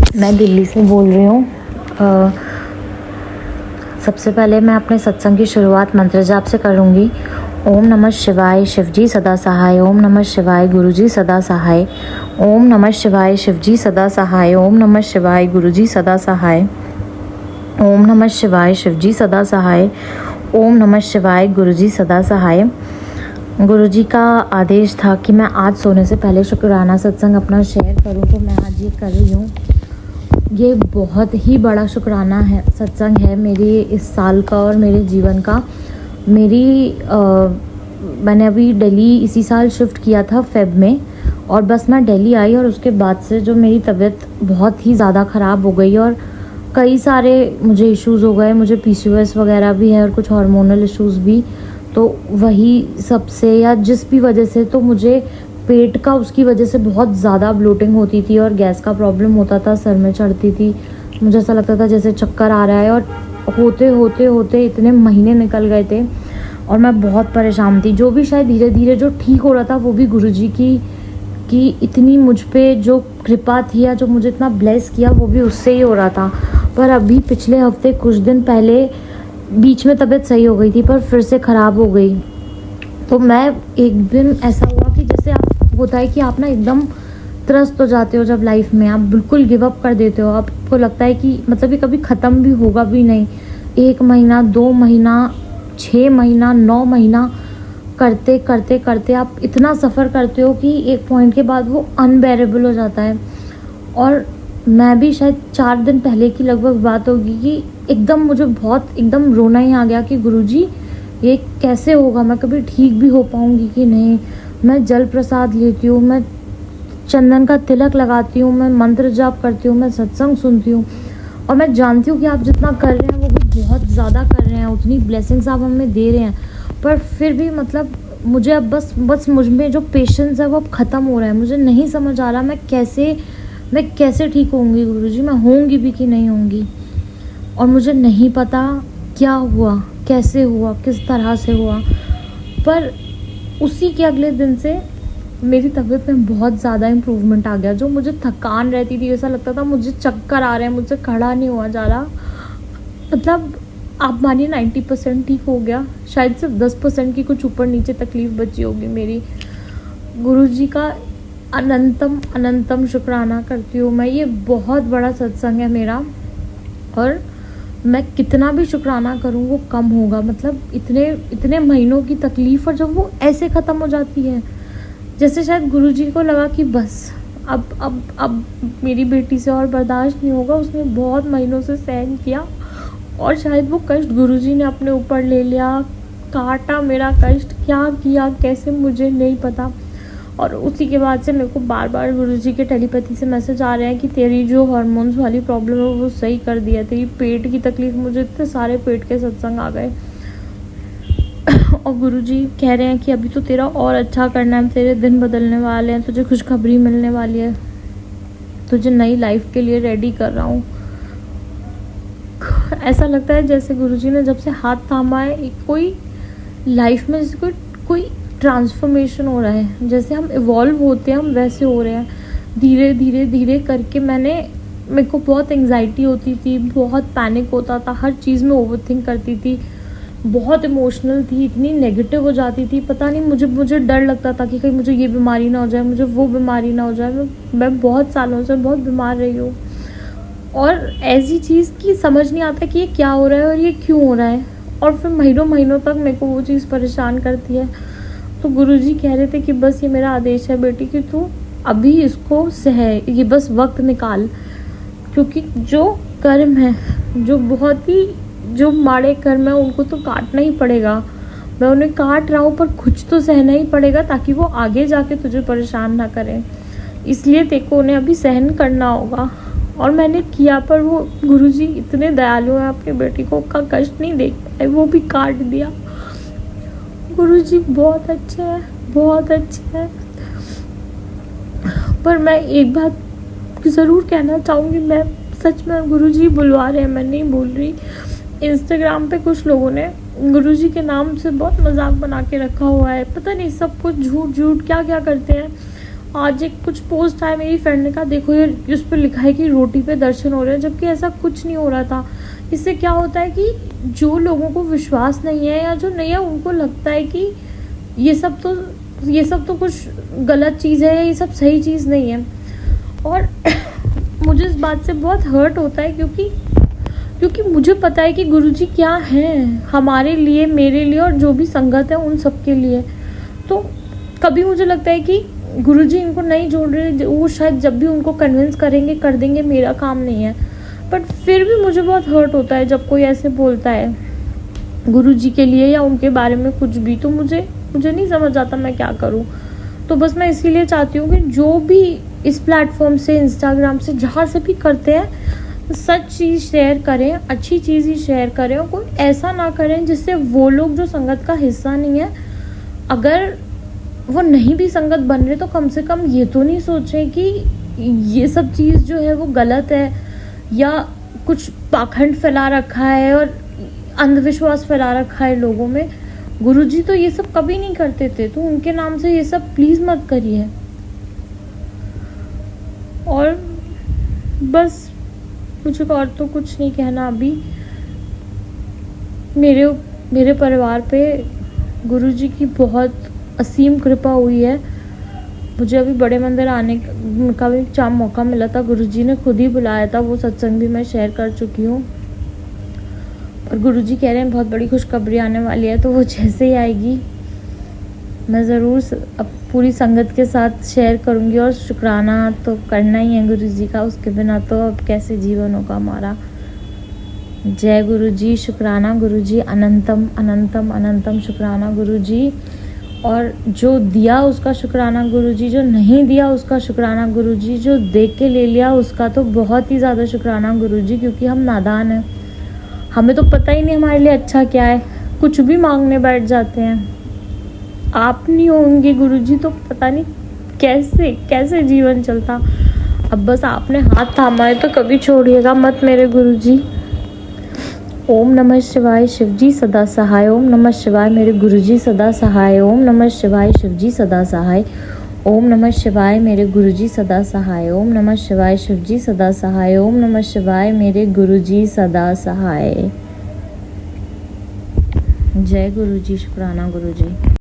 मैं दिल्ली से बोल रही हूँ। सबसे पहले मैं अपने सत्संग की शुरुआत मंत्र जाप से करूँगी। ओम नमः शिवाय शिवजी सदा सहाय। ओम नमः शिवाय गुरुजी सदा सहाय। ओम नमः शिवाय शिवजी सदा सहाय। ओम नमः शिवाय गुरुजी सदा सहाय। ओम नमः शिवाय शिवजी सदा सहाय। ओम नमः शिवाय गुरुजी सदा सहाय। गुरुजी का आदेश था कि मैं आज सोने से पहले शुक्राना सत्संग अपना शेयर करूं, तो मैं आज ये कर रही हूँ। ये बहुत ही बड़ा शुक्राना है, सत्संग है मेरे इस साल का और मेरे जीवन का। मैंने अभी दिल्ली इसी साल शिफ्ट किया था फेब में, और बस मैं दिल्ली आई और उसके बाद से जो मेरी तबीयत बहुत ही ज़्यादा ख़राब हो गई और कई सारे मुझे इश्यूज़ हो गए। मुझे PCOS वगैरह भी है और कुछ हार्मोनल इश्यूज़ भी। तो वही सबसे या जिस भी वजह से, तो मुझे पेट का उसकी वजह से बहुत ज़्यादा ब्लोटिंग होती थी और गैस का प्रॉब्लम होता था, सर में चढ़ती थी, मुझे ऐसा लगता था जैसे चक्कर आ रहा है। और होते होते होते इतने महीने निकल गए थे और मैं बहुत परेशान थी। जो भी शायद धीरे धीरे जो ठीक हो रहा था वो भी गुरुजी की इतनी मुझ पे जो कृपा थी या जो मुझे इतना ब्लेस किया वो भी उससे ही हो रहा था। पर अभी पिछले हफ्ते कुछ दिन पहले बीच में तबीयत सही हो गई थी पर फिर से ख़राब हो गई। तो मैं एक दिन ऐसा हुआ कि जैसे आप होता है कि आप ना एकदम त्रस्त हो जाते हो, जब लाइफ में आप बिल्कुल गिव अप कर देते हो। आपको लगता है कि मतलब ये कभी ख़त्म भी होगा भी नहीं। 1 महीना 2 महीना 6 महीना 9 महीना करते करते करते आप इतना सफ़र करते हो कि एक पॉइंट के बाद वो अनबेरेबल हो जाता है। और मैं भी शायद 4 दिन पहले की लगभग बात होगी कि एकदम मुझे बहुत एकदम रोना ही आ गया कि गुरुजी ये कैसे होगा, मैं कभी ठीक भी हो पाऊँगी कि नहीं। मैं जल प्रसाद लेती हूँ, मैं चंदन का तिलक लगाती हूँ, मैं मंत्र जाप करती हूँ, मैं सत्संग सुनती हूँ और मैं जानती हूँ कि आप जितना कर रहे हैं वो भी बहुत ज़्यादा कर रहे हैं, उतनी ब्लेसिंग्स आप हमें दे रहे हैं। पर फिर भी मतलब मुझे अब बस मुझ में जो पेशेंस है वो अब ख़त्म हो रहा है। मुझे नहीं समझ आ रहा मैं कैसे ठीक होंगी गुरुजी, मैं होंगी भी कि नहीं होंगी। और मुझे नहीं पता क्या हुआ, कैसे हुआ, किस तरह से हुआ। पर उसी के अगले दिन से मेरी तबीयत में बहुत ज़्यादा इम्प्रूवमेंट आ गया। जो मुझे थकान रहती थी, ऐसा लगता था मुझे चक्कर आ रहे हैं, मुझसे खड़ा नहीं हुआ जा रहा। मतलब आप मानिए 90% ठीक हो गया, शायद सिर्फ 10% की कुछ ऊपर नीचे तकलीफ़ बची होगी मेरी। गुरुजी का अनंतम अनंतम शुक्राना करती हूँ मैं। ये बहुत बड़ा सत्संग है मेरा और मैं कितना भी शुक्राना करूँ वो कम होगा। मतलब इतने महीनों की तकलीफ़ और जब वो ऐसे ख़त्म हो जाती है, जैसे शायद गुरुजी को लगा कि बस अब मेरी बेटी से और बर्दाश्त नहीं होगा। उसने बहुत महीनों से सहन किया और शायद वो कष्ट गुरुजी ने अपने ऊपर ले लिया, काटा मेरा कष्ट, क्या किया कैसे मुझे नहीं पता। और उसी के बाद से मेरे को बार बार गुरुजी के टेलीपैथी से मैसेज आ रहे हैं कि तेरी जो हार्मोन्स वाली प्रॉब्लम है वो सही कर दिया, तेरी पेट की तकलीफ़। मुझे इतने सारे पेट के सत्संग आ गए और गुरुजी कह रहे हैं कि अभी तो तेरा और अच्छा करना है, तेरे दिन बदलने वाले हैं, तुझे खुशखबरी मिलने वाली है, तुझे नई लाइफ के लिए रेडी कर रहा हूँ। ऐसा लगता है जैसे गुरुजी ने जब से हाथ थामा है कोई लाइफ में जैसे कोई ट्रांसफॉर्मेशन हो रहा है, जैसे हम इवॉल्व होते हैं हम वैसे हो रहे हैं धीरे धीरे धीरे करके। मेरे को बहुत एंग्जाइटी होती थी, बहुत पैनिक होता था, हर चीज़ में ओवरथिंक करती थी, बहुत इमोशनल थी, इतनी नेगेटिव हो जाती थी। पता नहीं मुझे डर लगता था कि कहीं मुझे ये बीमारी ना हो जाए, मुझे वो बीमारी ना हो जाए। मैं बहुत सालों से बहुत बीमार रही हूँ और ऐसी चीज़ की समझ नहीं आता कि ये क्या हो रहा है और ये क्यों हो रहा है। और फिर महीनों महीनों तक मेरे को वो चीज़ परेशान करती है। तो गुरुजी कह रहे थे कि बस ये मेरा आदेश है बेटी कि तू अभी इसको सह, ये बस वक्त निकाल, क्योंकि जो कर्म है, जो माड़े कर्म है उनको तो काटना ही पड़ेगा। मैं उन्हें काट रहा हूँ पर कुछ तो सहना ही पड़ेगा ताकि वो आगे जाके तुझे परेशान ना करें। इसलिए तेको उन्हें अभी सहन करना होगा। और मैंने किया, पर वो गुरुजी इतने दयालु हैं, अपनी बेटी को का कष्ट नहीं देख पाए, वो भी काट दिया। गुरुजी बहुत अच्छे हैं, बहुत अच्छे हैं। पर मैं एक बात ज़रूर कहना चाहूँगी, मैं सच में गुरुजी बुलवा रहे हैं, मैं नहीं बोल रही। इंस्टाग्राम पे कुछ लोगों ने गुरुजी के नाम से बहुत मजाक बना के रखा हुआ है। पता नहीं सब कुछ झूठ क्या क्या करते हैं। आज एक कुछ पोस्ट आया, मेरी फ्रेंड ने कहा देखो ये उस पर लिखा है कि रोटी पे दर्शन हो रहे हैं, जबकि ऐसा कुछ नहीं हो रहा था। इससे क्या होता है कि जो लोगों को विश्वास नहीं है या जो नहीं है उनको लगता है कि ये सब तो कुछ गलत चीज़ है, ये सब सही चीज़ नहीं है। और मुझे इस बात से बहुत हर्ट होता है क्योंकि मुझे पता है कि गुरुजी क्या हैं हमारे लिए, मेरे लिए और जो भी संगत है उन सब के लिए। तो कभी मुझे लगता है कि गुरुजी इनको नहीं जोड़ रहे, वो शायद जब भी उनको कन्विंस करेंगे कर देंगे, मेरा काम नहीं है। बट फिर भी मुझे बहुत हर्ट होता है जब कोई ऐसे बोलता है गुरुजी के लिए या उनके बारे में कुछ भी। तो मुझे नहीं समझ आता मैं क्या करूं। तो बस मैं इसीलिए चाहती हूँ कि जो भी इस प्लेटफॉर्म से, इंस्टाग्राम से, जहाँ से भी करते हैं, सच चीज़ शेयर करें, अच्छी चीज़ ही शेयर करें और कोई ऐसा ना करें जिससे वो लोग जो संगत का हिस्सा नहीं है, अगर वो नहीं भी संगत बन रहे तो कम से कम ये तो नहीं सोचें कि ये सब चीज़ जो है वो गलत है या कुछ पाखंड फैला रखा है और अंधविश्वास फैला रखा है लोगों में। गुरुजी तो ये सब कभी नहीं करते थे, तो उनके नाम से ये सब प्लीज़ मत करिए। और बस मुझे और तो कुछ नहीं कहना अभी। मेरे परिवार पे गुरुजी की बहुत असीम कृपा हुई है। मुझे अभी बड़े मंदिर आने का भी मौका मिला था, गुरुजी ने खुद ही बुलाया था, वो सत्संग भी मैं शेयर कर चुकी हूँ। और गुरुजी कह रहे हैं बहुत बड़ी खुशखबरी आने वाली है, तो वो जैसे ही आएगी मैं ज़रूर अब पूरी संगत के साथ शेयर करूँगी। और शुक्राना तो करना ही है गुरुजी का, उसके बिना तो अब कैसे जीवन होगा हमारा। जय गुरुजी, शुक्राना गुरुजी, अनंतम अनंतम अनंतम शुक्राना गुरुजी। और जो दिया उसका शुक्राना गुरुजी, जो नहीं दिया उसका शुक्राना गुरुजी, जो दे के ले लिया उसका तो बहुत ही ज़्यादा शुक्राना गुरुजी, क्योंकि हम नादान हैं, हमें तो पता ही नहीं हमारे लिए अच्छा क्या है, कुछ भी मांगने बैठ जाते हैं। आप नहीं होंगे गुरुजी तो पता नहीं कैसे जीवन चलता। अब बस आपने हाथ थामा है तो कभी छोड़िएगा मत मेरे गुरुजी। ओम नमः शिवाय, शिवजी सदा सहाय। ओम नमः शिवाय, मेरे गुरुजी सदा सहाय। ओम नमः शिवाय, शिवजी सदा सहाय। ओम नमः शिवाय, मेरे गुरुजी सदा सहाय। ओम नमः शिवाय, शिवजी सदा सहाय। ओम नमः शिवाय, मेरे गुरुजी सदा सहाय। जय गुरुजी, शुक्राना गुरुजी।